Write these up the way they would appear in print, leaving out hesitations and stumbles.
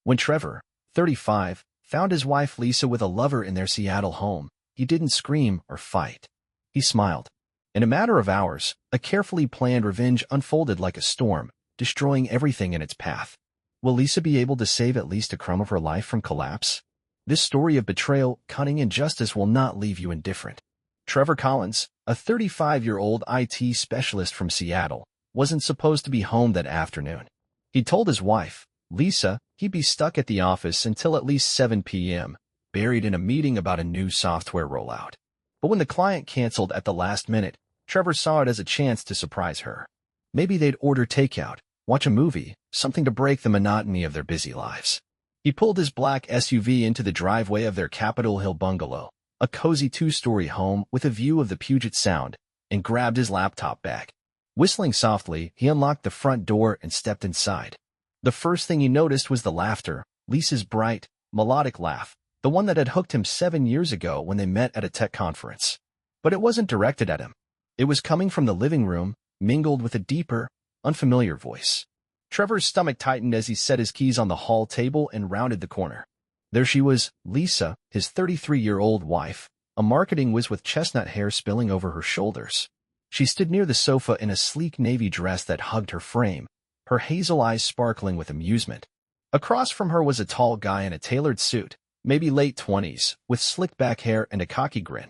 When Trevor, 35, found his wife Lisa with a lover in their Seattle home, he didn't scream or fight. He smiled. In a matter of hours, a carefully planned revenge unfolded like a storm, destroying everything in its path. Will Lisa be able to save at least a crumb of her life from collapse? This story of betrayal, cunning, and justice will not leave you indifferent. Trevor Collins, a 35-year-old IT specialist from Seattle, wasn't supposed to be home that afternoon. He told his wife, Lisa, he'd be stuck at the office until at least 7 p.m., buried in a meeting about a new software rollout. But when the client canceled at the last minute, Trevor saw it as a chance to surprise her. Maybe they'd order takeout, watch a movie, something to break the monotony of their busy lives. He pulled his black SUV into the driveway of their Capitol Hill bungalow, a cozy 2-story home with a view of the Puget Sound, and grabbed his laptop bag. Whistling softly, he unlocked the front door and stepped inside. The first thing he noticed was the laughter, Lisa's bright, melodic laugh, the one that had hooked him 7 years ago when they met at a tech conference. But it wasn't directed at him. It was coming from the living room, mingled with a deeper, unfamiliar voice. Trevor's stomach tightened as he set his keys on the hall table and rounded the corner. There she was, Lisa, his 33-year-old wife, a marketing whiz with chestnut hair spilling over her shoulders. She stood near the sofa in a sleek navy dress that hugged her frame, her hazel eyes sparkling with amusement. Across from her was a tall guy in a tailored suit, maybe late 20s, with slicked back hair and a cocky grin.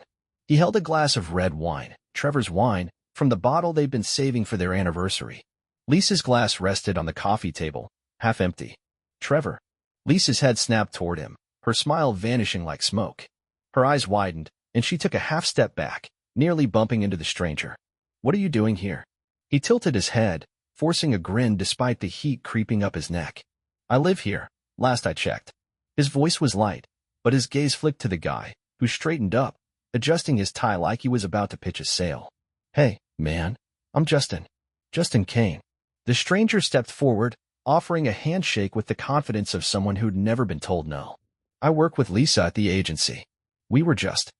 He held a glass of red wine, Trevor's wine, from the bottle they'd been saving for their anniversary. Lisa's glass rested on the coffee table, half empty. Trevor. Lisa's head snapped toward him, her smile vanishing like smoke. Her eyes widened, and she took a half-step back, nearly bumping into the stranger. What are you doing here? He tilted his head, forcing a grin despite the heat creeping up his neck. I live here, last I checked. His voice was light, but his gaze flicked to the guy, who straightened up, adjusting his tie like he was about to pitch a sail. Hey, man, I'm Justin. Justin Kane. The stranger stepped forward, offering a handshake with the confidence of someone who'd never been told no. I work with Lisa at the agency. We were just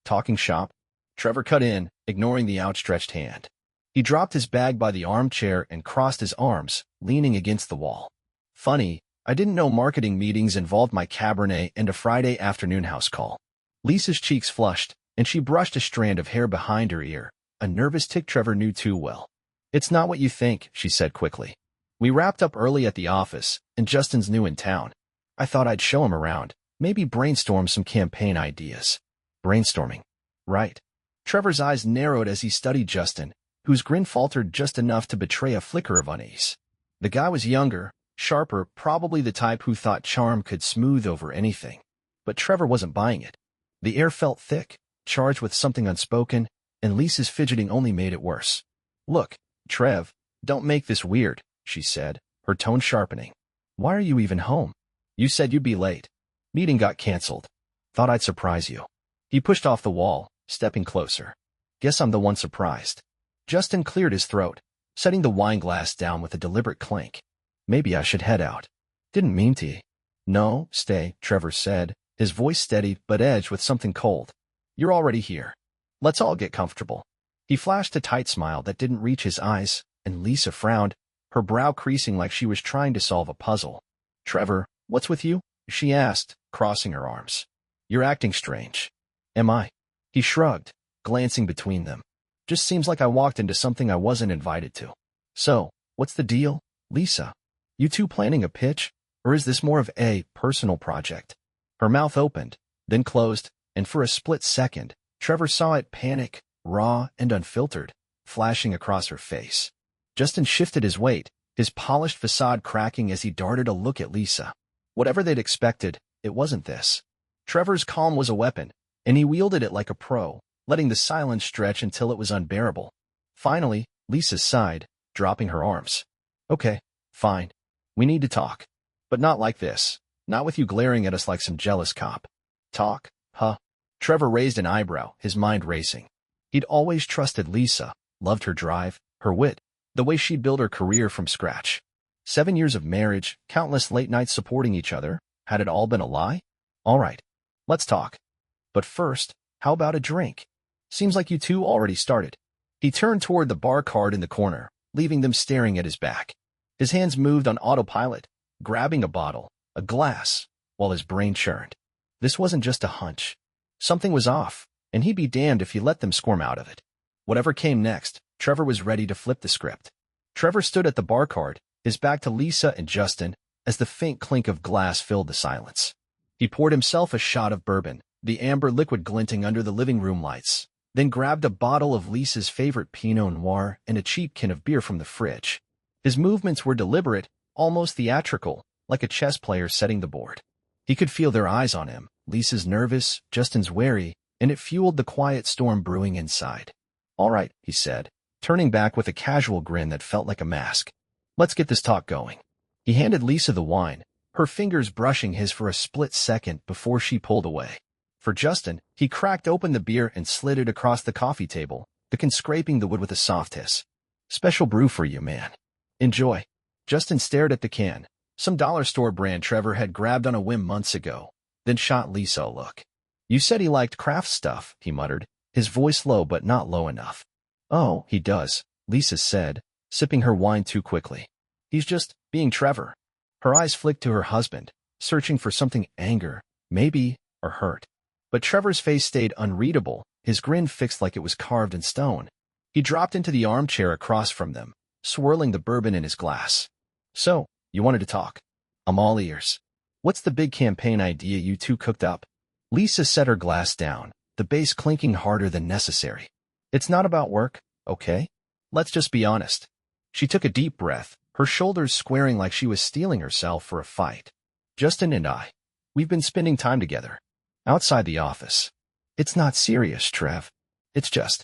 talking shop. Trevor cut in, ignoring the outstretched hand. He dropped his bag by the armchair and crossed his arms, leaning against the wall. Funny, I didn't know marketing meetings involved my Cabernet and a Friday afternoon house call. Lisa's cheeks flushed, and she brushed a strand of hair behind her ear, a nervous tic Trevor knew too well. It's not what you think, she said quickly. We wrapped up early at the office, and Justin's new in town. I thought I'd show him around, maybe brainstorm some campaign ideas. Brainstorming. Right. Trevor's eyes narrowed as he studied Justin, whose grin faltered just enough to betray a flicker of unease. The guy was younger, sharper, probably the type who thought charm could smooth over anything. But Trevor wasn't buying it. The air felt thick, charged with something unspoken, and Lisa's fidgeting only made it worse. Look, Trev, don't make this weird, she said, her tone sharpening. Why are you even home? You said you'd be late. Meeting got canceled. Thought I'd surprise you. He pushed off the wall, stepping closer. Guess I'm the one surprised. Justin cleared his throat, setting the wine glass down with a deliberate clink. Maybe I should head out. Didn't mean to. No, stay, Trevor said, his voice steady but edged with something cold. You're already here. Let's all get comfortable. He flashed a tight smile that didn't reach his eyes, and Lisa frowned, her brow creasing like she was trying to solve a puzzle. Trevor, what's with you? She asked, crossing her arms. You're acting strange. Am I? He shrugged, glancing between them. Just seems like I walked into something I wasn't invited to. So, what's the deal, Lisa? You two planning a pitch, or is this more of a personal project? Her mouth opened, then closed, and for a split second, Trevor saw it panic, raw and unfiltered, flashing across her face. Justin shifted his weight, his polished facade cracking as he darted a look at Lisa. Whatever they'd expected, it wasn't this. Trevor's calm was a weapon, and he wielded it like a pro, letting the silence stretch until it was unbearable. Finally, Lisa sighed, dropping her arms. Okay, fine. We need to talk. But not like this. Not with you glaring at us like some jealous cop. Talk, huh? Trevor raised an eyebrow, his mind racing. He'd always trusted Lisa, loved her drive, her wit, the way she'd built her career from scratch. 7 years of marriage, countless late nights supporting each other. Had it all been a lie? All right, let's talk. But first, how about a drink? Seems like you two already started. He turned toward the bar card in the corner, leaving them staring at his back. His hands moved on autopilot, grabbing a bottle, a glass, while his brain churned. This wasn't just a hunch. Something was off, and he'd be damned if he let them squirm out of it. Whatever came next, Trevor was ready to flip the script. Trevor stood at the bar cart, his back to Lisa and Justin, as the faint clink of glass filled the silence. He poured himself a shot of bourbon, the amber liquid glinting under the living room lights, then grabbed a bottle of Lisa's favorite Pinot Noir and a cheap can of beer from the fridge. His movements were deliberate, almost theatrical, like a chess player setting the board. He could feel their eyes on him, Lisa's nervous, Justin's wary, and it fueled the quiet storm brewing inside. "All right," he said, turning back with a casual grin that felt like a mask. "Let's get this talk going." He handed Lisa the wine, her fingers brushing his for a split second before she pulled away. For Justin, he cracked open the beer and slid it across the coffee table, the can scraping the wood with a soft hiss. "Special brew for you, man. Enjoy." Justin stared at the can, some dollar store brand Trevor had grabbed on a whim months ago, then shot Lisa a look. "You said he liked craft stuff," he muttered, his voice low but not low enough. "Oh, he does," Lisa said, sipping her wine too quickly. "He's just being Trevor." Her eyes flicked to her husband, searching for something anger, maybe, or hurt. But Trevor's face stayed unreadable, his grin fixed like it was carved in stone. He dropped into the armchair across from them, swirling the bourbon in his glass. "So, you wanted to talk? I'm all ears. What's the big campaign idea you two cooked up?" Lisa set her glass down, the bass clinking harder than necessary. "It's not about work, okay? Let's just be honest." She took a deep breath, her shoulders squaring like she was steeling herself for a fight. "Justin and we've been spending time together. Outside the office. It's not serious, Trev. It's just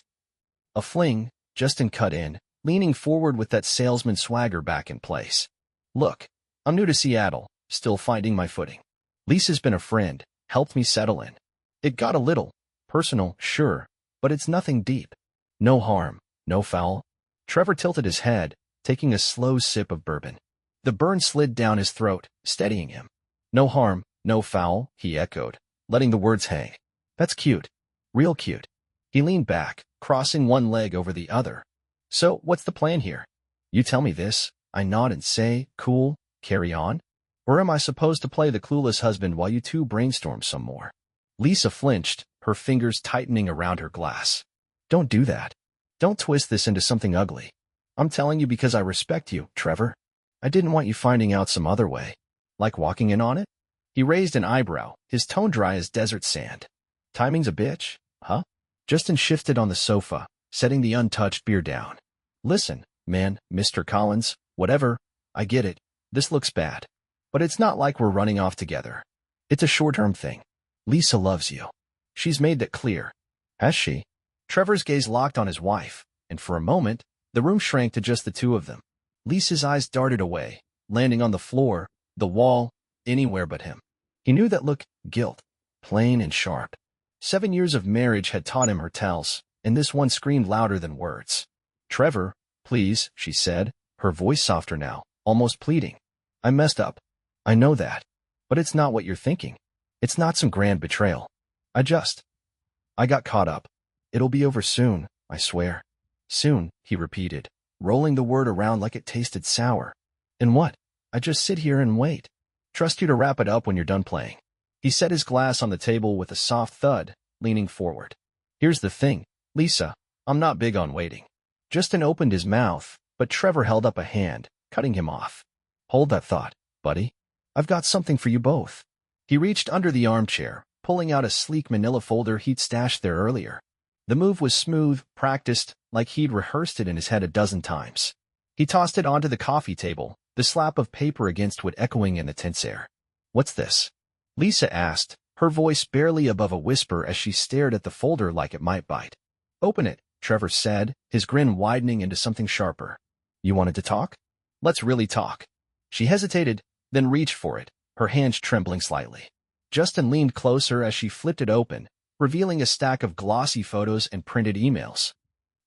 a fling," Justin cut in, leaning forward with that salesman swagger back in place. "Look, I'm new to Seattle, still finding my footing. Lisa's been a friend, helped me settle in. It got a little personal, sure, but it's nothing deep. No harm, no foul." Trevor tilted his head, taking a slow sip of bourbon. The burn slid down his throat, steadying him. "No harm, no foul," he echoed, letting the words hang. "That's cute. Real cute." He leaned back, crossing one leg over the other. "So, what's the plan here? You tell me this, I nod and say, cool, carry on? Or am I supposed to play the clueless husband while you two brainstorm some more?" Lisa flinched, her fingers tightening around her glass. "Don't do that. Don't twist this into something ugly. I'm telling you because I respect you, Trevor. I didn't want you finding out some other way. Like walking in on it?" He raised an eyebrow, his tone dry as desert sand. "Timing's a bitch, huh?" Justin shifted on the sofa, setting the untouched beer down. "Listen, man, Mr. Collins, whatever, I get it. This looks bad. But it's not like we're running off together. It's a short-term thing. Lisa loves you. She's made that clear." "Has she?" Trevor's gaze locked on his wife, and for a moment, the room shrank to just the two of them. Lisa's eyes darted away, landing on the floor, the wall, anywhere but him. He knew that look, guilt, plain and sharp. 7 years of marriage had taught him her tells, and this one screamed louder than words. "Trevor, please," she said, her voice softer now, almost pleading. "I messed up. I know that. But it's not what you're thinking. It's not some grand betrayal. I got caught up. It'll be over soon, I swear." "Soon," he repeated, rolling the word around like it tasted sour. "And what? I just sit here and wait. Trust you to wrap it up when you're done playing." He set his glass on the table with a soft thud, leaning forward. "Here's the thing, Lisa, I'm not big on waiting." Justin opened his mouth, but Trevor held up a hand, cutting him off. "Hold that thought, buddy. I've got something for you both." He reached under the armchair, pulling out a sleek manila folder he'd stashed there earlier. The move was smooth, practiced, like he'd rehearsed it in his head a dozen times. He tossed it onto the coffee table, the slap of paper against wood echoing in the tense air. "What's this?" Lisa asked, her voice barely above a whisper as she stared at the folder like it might bite. "Open it," Trevor said, his grin widening into something sharper. "You wanted to talk? Let's really talk." She hesitated, then reached for it, her hands trembling slightly. Justin leaned closer as she flipped it open, revealing a stack of glossy photos and printed emails.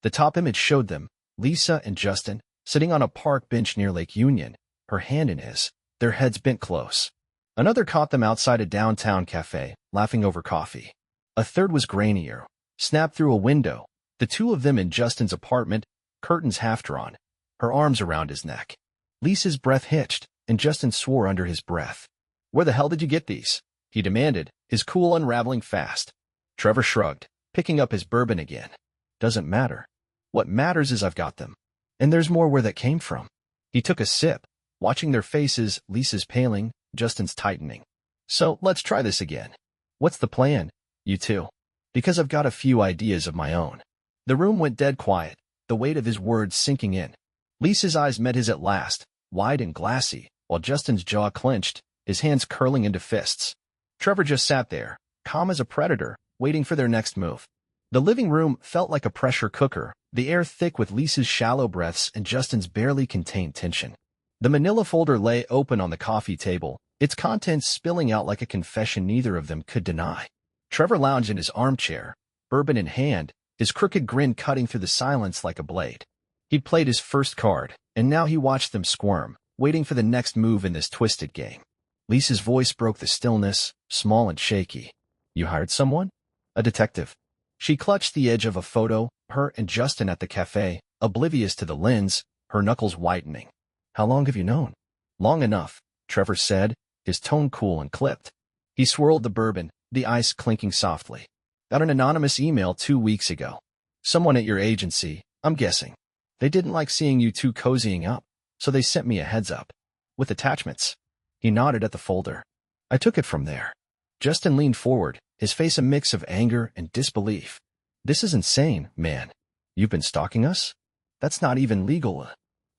The top image showed them, Lisa and Justin, sitting on a park bench near Lake Union, her hand in his, their heads bent close. Another caught them outside a downtown cafe, laughing over coffee. A third was grainier, snapped through a window, the two of them in Justin's apartment, curtains half drawn, her arms around his neck. Lisa's breath hitched, and Justin swore under his breath. Where the hell did you get these? He demanded, his cool unraveling fast. Trevor shrugged, picking up his bourbon again. Doesn't matter. What matters is I've got them. And there's more where that came from. He took a sip, watching their faces, Lisa's paling, Justin's tightening. So, let's try this again. What's the plan, you two? Because I've got a few ideas of my own. The room went dead quiet, the weight of his words sinking in. Lisa's eyes met his at last, wide and glassy, while Justin's jaw clenched, his hands curling into fists. Trevor just sat there, calm as a predator, waiting for their next move. The living room felt like a pressure cooker, the air thick with Lisa's shallow breaths and Justin's barely contained tension. The manila folder lay open on the coffee table, its contents spilling out like a confession neither of them could deny. Trevor lounged in his armchair, bourbon in hand, his crooked grin cutting through the silence like a blade. He'd played his first card, and now he watched them squirm, waiting for the next move in this twisted game. Lisa's voice broke the stillness, small and shaky. You hired someone? A detective. She clutched the edge of a photo, her and Justin at the cafe, oblivious to the lens, her knuckles whitening. How long have you known? Long enough, Trevor said, his tone cool and clipped. He swirled the bourbon, the ice clinking softly. Got an anonymous email 2 weeks ago. Someone at your agency, I'm guessing. They didn't like seeing you two cozying up, so they sent me a heads up. With attachments. He nodded at the folder. I took it from there. Justin leaned forward, his face a mix of anger and disbelief. This is insane, man. You've been stalking us? That's not even legal.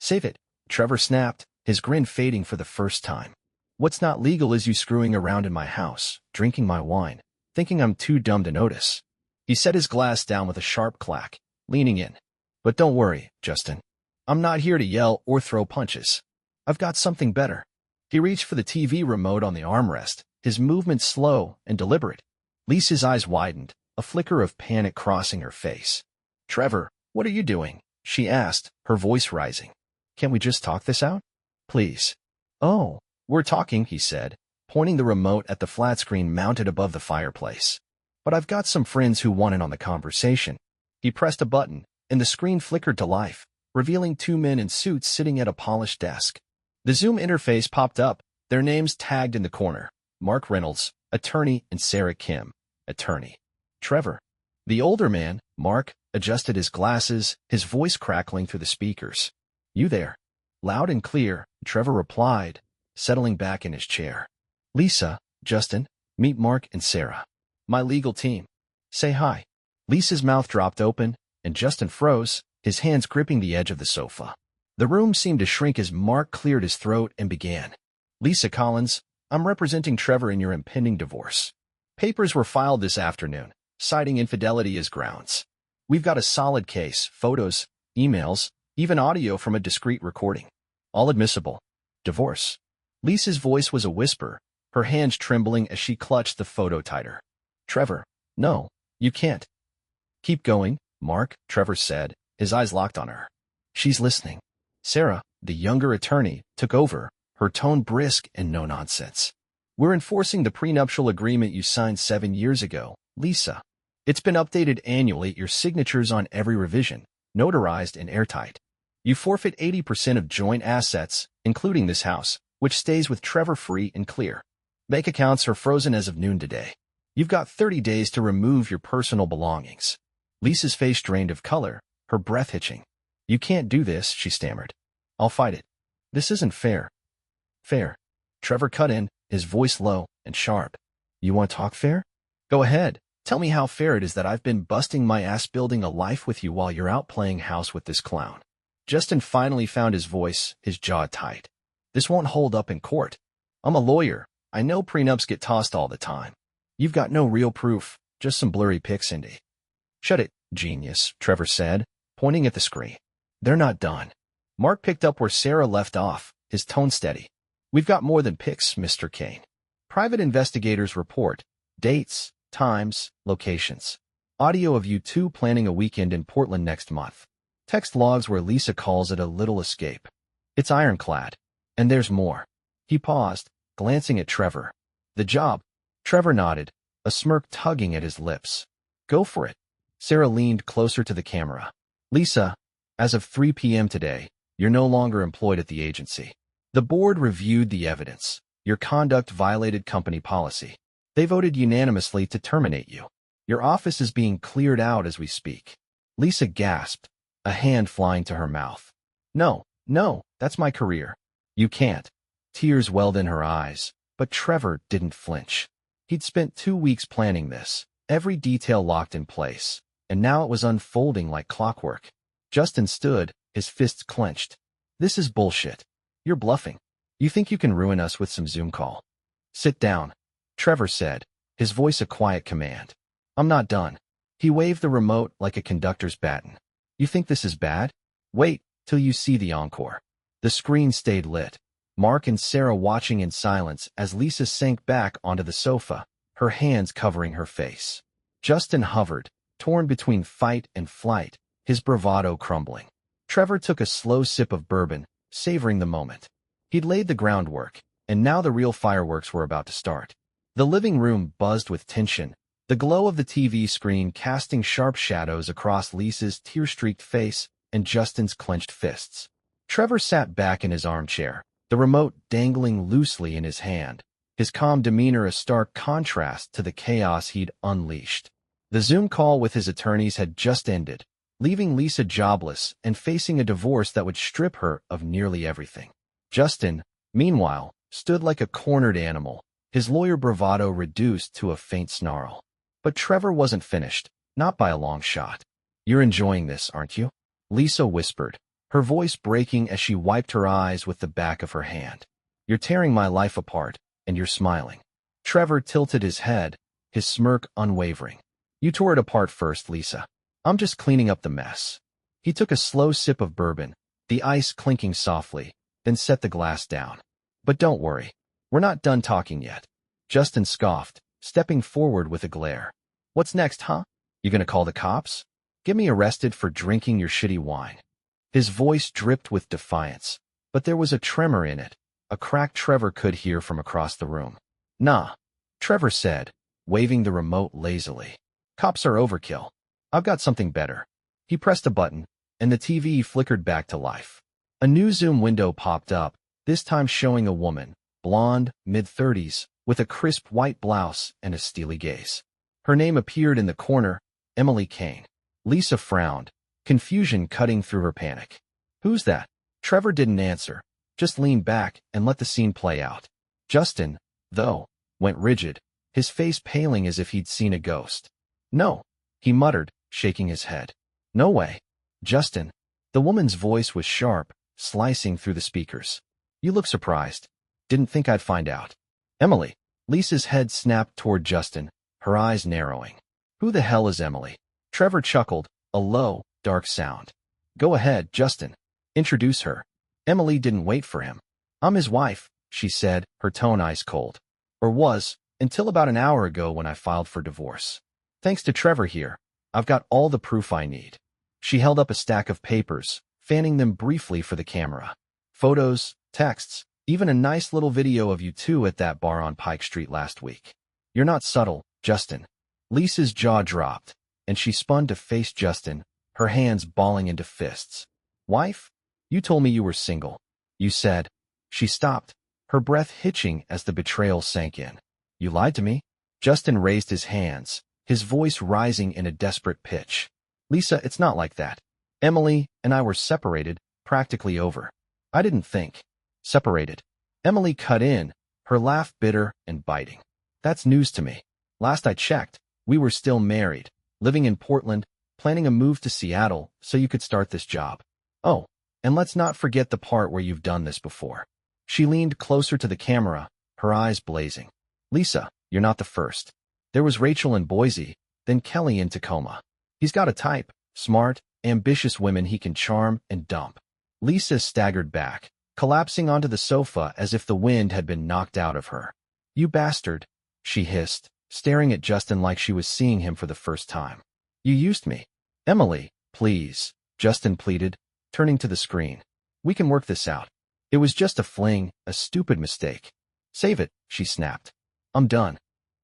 Save it, Trevor snapped, his grin fading for the first time. What's not legal is you screwing around in my house, drinking my wine, thinking I'm too dumb to notice. He set his glass down with a sharp clack, leaning in. But don't worry, Justin. I'm not here to yell or throw punches. I've got something better. He reached for the TV remote on the armrest, his movements slow and deliberate. Lisa's eyes widened, a flicker of panic crossing her face. Trevor, what are you doing? She asked, her voice rising. Can't we just talk this out? Please. Oh, we're talking, he said, pointing the remote at the flat screen mounted above the fireplace. But I've got some friends who want in on the conversation. He pressed a button, and the screen flickered to life, revealing 2 men in suits sitting at a polished desk. The Zoom interface popped up, their names tagged in the corner. Mark Reynolds, attorney, and Sarah Kim, attorney. Trevor. The older man, Mark, adjusted his glasses, his voice crackling through the speakers. You there? Loud and clear, Trevor replied, settling back in his chair. Lisa, Justin, meet Mark and Sarah. My legal team. Say hi. Lisa's mouth dropped open, and Justin froze, his hands gripping the edge of the sofa. The room seemed to shrink as Mark cleared his throat and began. Lisa Collins, I'm representing Trevor in your impending divorce. Papers were filed this afternoon, citing infidelity as grounds. We've got a solid case, photos, emails, even audio from a discreet recording. All admissible. Divorce. Lisa's voice was a whisper, her hands trembling as she clutched the photo tighter. Trevor, no, you can't. Keep going, Mark, Trevor said, his eyes locked on her. She's listening. Sarah, the younger attorney, took over, her tone brisk and no nonsense. We're enforcing the prenuptial agreement you signed 7 years ago, Lisa. It's been updated annually, your signatures on every revision, notarized and airtight. You forfeit 80% of joint assets, including this house, which stays with Trevor free and clear. Bank accounts are frozen as of noon today. You've got 30 days to remove your personal belongings. Lisa's face drained of color, her breath hitching. You can't do this, she stammered. I'll fight it. This isn't fair. Fair. Trevor cut in, his voice low and sharp. You want to talk fair? Go ahead. Tell me how fair it is that I've been busting my ass building a life with you while you're out playing house with this clown. Justin finally found his voice, his jaw tight. This won't hold up in court. I'm a lawyer. I know prenups get tossed all the time. You've got no real proof, just some blurry pics, Indy. Shut it, genius, Trevor said, pointing at the screen. They're not done. Mark picked up where Sarah left off, his tone steady. We've got more than pics, Mr. Kane. Private investigators report dates, times, locations. Audio of you two planning a weekend in Portland next month. Text logs where Lisa calls it a little escape. It's ironclad. And there's more. He paused, glancing at Trevor. The job. Trevor nodded, a smirk tugging at his lips. Go for it. Sarah leaned closer to the camera. Lisa, as of 3 p.m. today, you're no longer employed at the agency. The board reviewed the evidence. Your conduct violated company policy. They voted unanimously to terminate you. Your office is being cleared out as we speak." Lisa gasped, a hand flying to her mouth. No, that's my career. You can't." Tears welled in her eyes, but Trevor didn't flinch. He'd spent 2 weeks planning this, every detail locked in place, and now it was unfolding like clockwork. Justin stood, his fists clenched. "This is bullshit. You're bluffing. You think you can ruin us with some Zoom call?" "Sit down," Trevor said, his voice a quiet command. "I'm not done." He waved the remote like a conductor's baton. "You think this is bad? Wait till you see the encore." The screen stayed lit, Mark and Sarah watching in silence as Lisa sank back onto the sofa, her hands covering her face. Justin hovered, torn between fight and flight, his bravado crumbling. Trevor took a slow sip of bourbon, savoring the moment. He'd laid the groundwork, and now the real fireworks were about to start. The living room buzzed with tension, the glow of the TV screen casting sharp shadows across Lisa's tear-streaked face and Justin's clenched fists. Trevor sat back in his armchair, the remote dangling loosely in his hand, his calm demeanor a stark contrast to the chaos he'd unleashed. The Zoom call with his attorneys had just ended, leaving Lisa jobless and facing a divorce that would strip her of nearly everything. Justin, meanwhile, stood like a cornered animal, his lawyer bravado reduced to a faint snarl. But Trevor wasn't finished, not by a long shot. "You're enjoying this, aren't you?" Lisa whispered, her voice breaking as she wiped her eyes with the back of her hand. "You're tearing my life apart, and you're smiling." Trevor tilted his head, his smirk unwavering. "You tore it apart first, Lisa. I'm just cleaning up the mess." He took a slow sip of bourbon, the ice clinking softly, then set the glass down. "But don't worry. We're not done talking yet." Justin scoffed, stepping forward with a glare. "What's next, huh? You gonna call the cops? Get me arrested for drinking your shitty wine?" His voice dripped with defiance, but there was a tremor in it, a crack Trevor could hear from across the room. "Nah," Trevor said, waving the remote lazily. "Cops are overkill. I've got something better." He pressed a button, and the TV flickered back to life. A new Zoom window popped up, this time showing a woman, blonde, mid-30s, with a crisp white blouse and a steely gaze. Her name appeared in the corner, Emily Kane. Lisa frowned, confusion cutting through her panic. "Who's that?" Trevor didn't answer, just leaned back and let the scene play out. Justin, though, went rigid, his face paling as if he'd seen a ghost. "No," he muttered, shaking his head. "No way." "Justin." The woman's voice was sharp, slicing through the speakers. "You look surprised. Didn't think I'd find out." "Emily." Lisa's head snapped toward Justin, her eyes narrowing. "Who the hell is Emily?" Trevor chuckled, a low, dark sound. "Go ahead, Justin. Introduce her." Emily didn't wait for him. "I'm his wife," she said, her tone ice cold. "Or was, until about an hour ago when I filed for divorce. Thanks to Trevor here, I've got all the proof I need." She held up a stack of papers, fanning them briefly for the camera. "Photos, texts, even a nice little video of you two at that bar on Pike Street last week. You're not subtle, Justin." Lisa's jaw dropped, and she spun to face Justin, her hands balling into fists. "Wife? You told me you were single. You said." She stopped, her breath hitching as the betrayal sank in. "You lied to me?" Justin raised his hands, his voice rising in a desperate pitch. "Lisa, it's not like that. Emily and I were separated, practically over. I didn't think." "Separated?" Emily cut in, her laugh bitter and biting. "That's news to me. Last I checked, we were still married, living in Portland, planning a move to Seattle so you could start this job. Oh, and let's not forget the part where you've done this before." She leaned closer to the camera, her eyes blazing. "Lisa, you're not the first. There was Rachel in Boise, then Kelly in Tacoma. He's got a type, smart, ambitious women he can charm and dump." Lisa staggered back, collapsing onto the sofa as if the wind had been knocked out of her. "You bastard," she hissed, staring at Justin like she was seeing him for the first time. "You used me." "Emily, please," Justin pleaded, turning to the screen. "We can work this out. It was just a fling, a stupid mistake." "Save it," she snapped. "I'm done.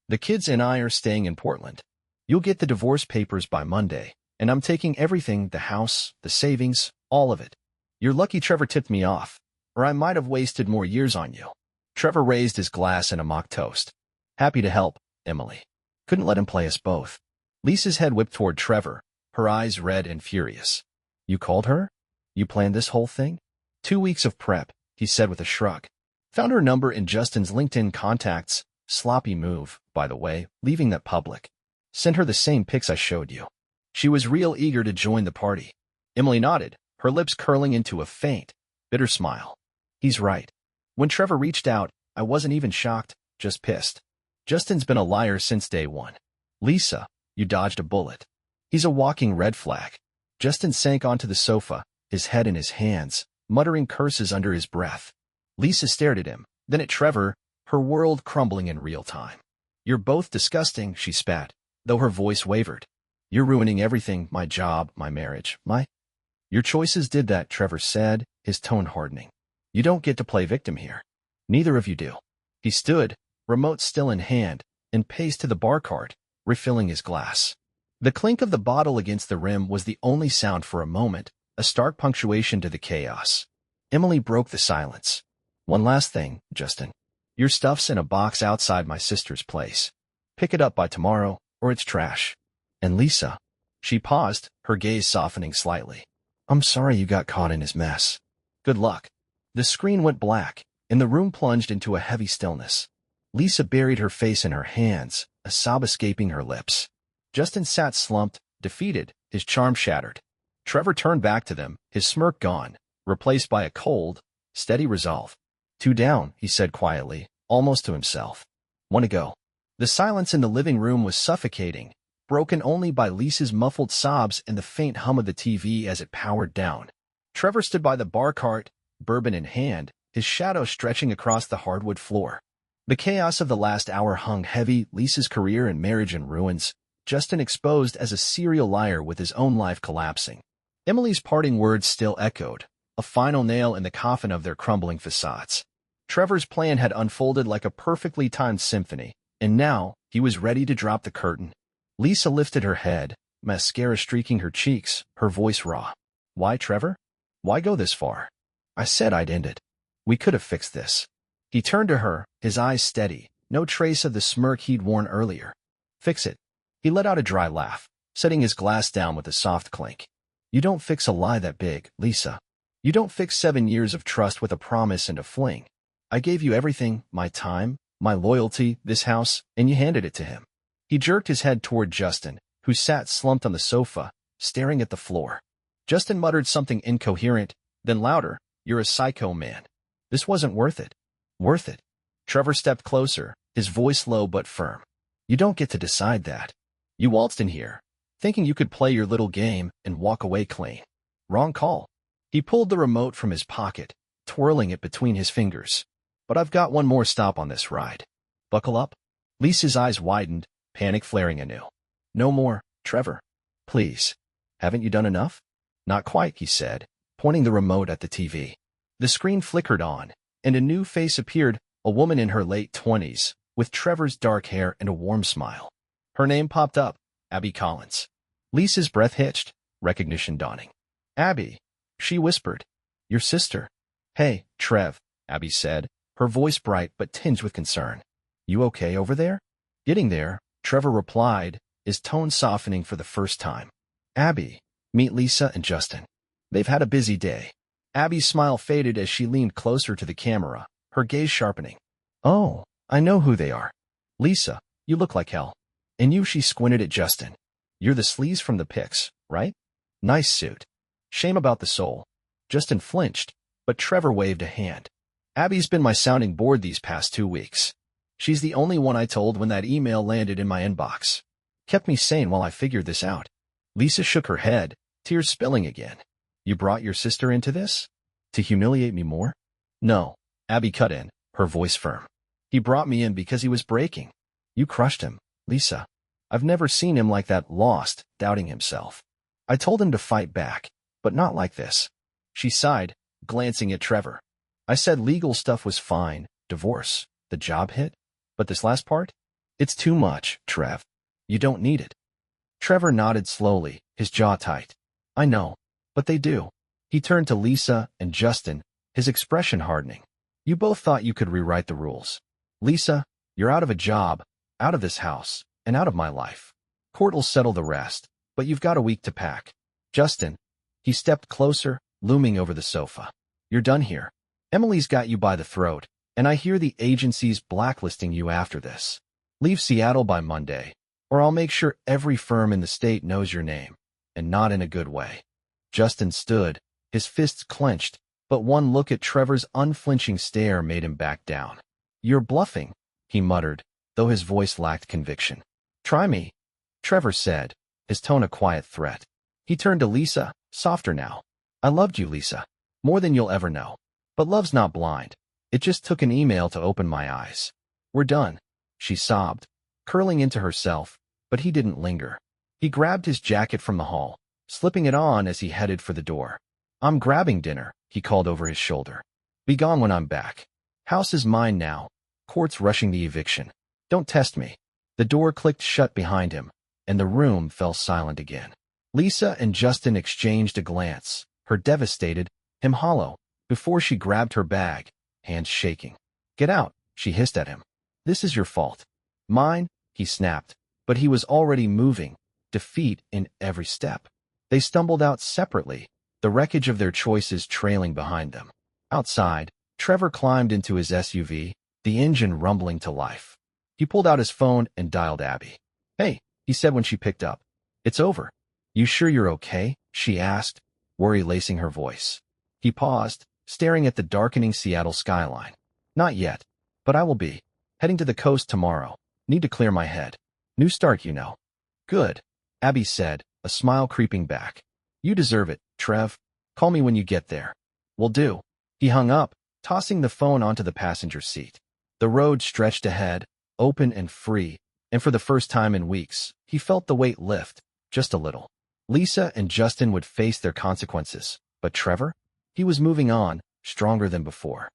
The kids and I are staying in Portland. You'll get the divorce papers by Monday, and I'm taking everything, the house, the savings, all of it. You're lucky Trevor tipped me off, or I might have wasted more years on you." Trevor raised his glass in a mock toast. Happy to help, Emily. Couldn't let him play us both. Lisa's head whipped toward Trevor, her eyes red and furious. You called her? You planned this whole thing? 2 weeks of prep, he said with a shrug. Found her number in Justin's LinkedIn contacts. Sloppy move, by the way, leaving that public. Sent her the same pics I showed you. She was real eager to join the party. Emily nodded, her lips curling into a faint, bitter smile. He's right. When Trevor reached out, I wasn't even shocked, just pissed. Justin's been a liar since day one. Lisa, you dodged a bullet. He's a walking red flag. Justin sank onto the sofa, his head in his hands, muttering curses under his breath. Lisa stared at him, then at Trevor, her world crumbling in real time. You're both disgusting, she spat, though her voice wavered. You're ruining everything, my job, my marriage, my... Your choices did that, Trevor said, his tone hardening. You don't get to play victim here. Neither of you do. He stood, remote still in hand, and paced to the bar cart, refilling his glass. The clink of the bottle against the rim was the only sound for a moment, a stark punctuation to the chaos. Emily broke the silence. One last thing, Justin. Your stuff's in a box outside my sister's place. Pick it up by tomorrow, or it's trash. And Lisa. She paused, her gaze softening slightly. I'm sorry you got caught in his mess. Good luck. The screen went black, and the room plunged into a heavy stillness. Lisa buried her face in her hands, a sob escaping her lips. Justin sat slumped, defeated, his charm shattered. Trevor turned back to them, his smirk gone, replaced by a cold, steady resolve. 2 down, he said quietly, almost to himself. 1 to go. The silence in the living room was suffocating, broken only by Lisa's muffled sobs and the faint hum of the TV as it powered down. Trevor stood by the bar cart, bourbon in hand, his shadow stretching across the hardwood floor. The chaos of the last hour hung heavy, Lisa's career and marriage in ruins, Justin exposed as a serial liar with his own life collapsing. Emily's parting words still echoed, a final nail in the coffin of their crumbling facades. Trevor's plan had unfolded like a perfectly timed symphony, and now he was ready to drop the curtain. Lisa lifted her head, mascara streaking her cheeks, her voice raw. Why, Trevor? Why go this far? I said I'd end it. We could have fixed this. He turned to her, his eyes steady, no trace of the smirk he'd worn earlier. Fix it. He let out a dry laugh, setting his glass down with a soft clink. You don't fix a lie that big, Lisa. You don't fix 7 years of trust with a promise and a fling. I gave you everything, my time, my loyalty, this house, and you handed it to him. He jerked his head toward Justin, who sat slumped on the sofa, staring at the floor. Justin muttered something incoherent, then louder, You're a psycho, man. This wasn't worth it. Worth it. Trevor stepped closer, his voice low but firm. You don't get to decide that. You waltzed in here, thinking you could play your little game and walk away clean. Wrong call. He pulled the remote from his pocket, twirling it between his fingers. But I've got one more stop on this ride. Buckle up. Lisa's eyes widened, panic flaring anew. No more, Trevor. Please. Haven't you done enough? Not quite, he said, pointing the remote at the TV. The screen flickered on, and a new face appeared, a woman in her late 20s, with Trevor's dark hair and a warm smile. Her name popped up, Abby Collins. Lisa's breath hitched, recognition dawning. Abby, she whispered. Your sister. Hey, Trev, Abby said, her voice bright but tinged with concern. You okay over there? Getting there, Trevor replied, his tone softening for the first time. Abby, meet Lisa and Justin. They've had a busy day. Abby's smile faded as she leaned closer to the camera, her gaze sharpening. Oh, I know who they are. Lisa, you look like hell. And you, she squinted at Justin. You're the sleaze from the pics, right? Nice suit. Shame about the soul. Justin flinched, but Trevor waved a hand. Abby's been my sounding board these past 2 weeks. She's the only one I told when that email landed in my inbox. Kept me sane while I figured this out. Lisa shook her head, tears spilling again. You brought your sister into this? To humiliate me more? No, Abby cut in, her voice firm. He brought me in because he was breaking. You crushed him, Lisa. I've never seen him like that, lost, doubting himself. I told him to fight back, but not like this. She sighed, glancing at Trevor. I said legal stuff was fine, divorce, the job hit. But this last part? It's too much, Trev. You don't need it. Trevor nodded slowly, his jaw tight. I know, but they do. He turned to Lisa and Justin, his expression hardening. You both thought you could rewrite the rules. Lisa, you're out of a job, out of this house, and out of my life. Court will settle the rest, but you've got a week to pack. Justin, he stepped closer, looming over the sofa. You're done here. Emily's got you by the throat, and I hear the agency's blacklisting you after this. Leave Seattle by Monday, or I'll make sure every firm in the state knows your name, and not in a good way. Justin stood, his fists clenched, but one look at Trevor's unflinching stare made him back down. You're bluffing, he muttered, though his voice lacked conviction. Try me, Trevor said, his tone a quiet threat. He turned to Lisa, softer now. I loved you, Lisa, more than you'll ever know. But love's not blind. It just took an email to open my eyes. We're done, she sobbed, curling into herself, but he didn't linger. He grabbed his jacket from the hall, slipping it on as he headed for the door. I'm grabbing dinner, he called over his shoulder. Be gone when I'm back. House is mine now. Court's rushing the eviction. Don't test me. The door clicked shut behind him, and the room fell silent again. Lisa and Justin exchanged a glance, her devastated, him hollow, before she grabbed her bag, hands shaking. Get out, she hissed at him. This is your fault. Mine, he snapped, but he was already moving, defeat in every step. They stumbled out separately, the wreckage of their choices trailing behind them. Outside, Trevor climbed into his SUV, the engine rumbling to life. He pulled out his phone and dialed Abby. Hey, he said when she picked up. It's over. You sure you're okay? She asked, worry lacing her voice. He paused, staring at the darkening Seattle skyline. Not yet, but I will be. Heading to the coast tomorrow. Need to clear my head. New start, you know. Good, Abby said, a smile creeping back. You deserve it, Trev. Call me when you get there. Will do. He hung up, tossing the phone onto the passenger seat. The road stretched ahead, open and free, and for the first time in weeks, he felt the weight lift, just a little. Lisa and Justin would face their consequences, but Trevor? He was moving on, stronger than before.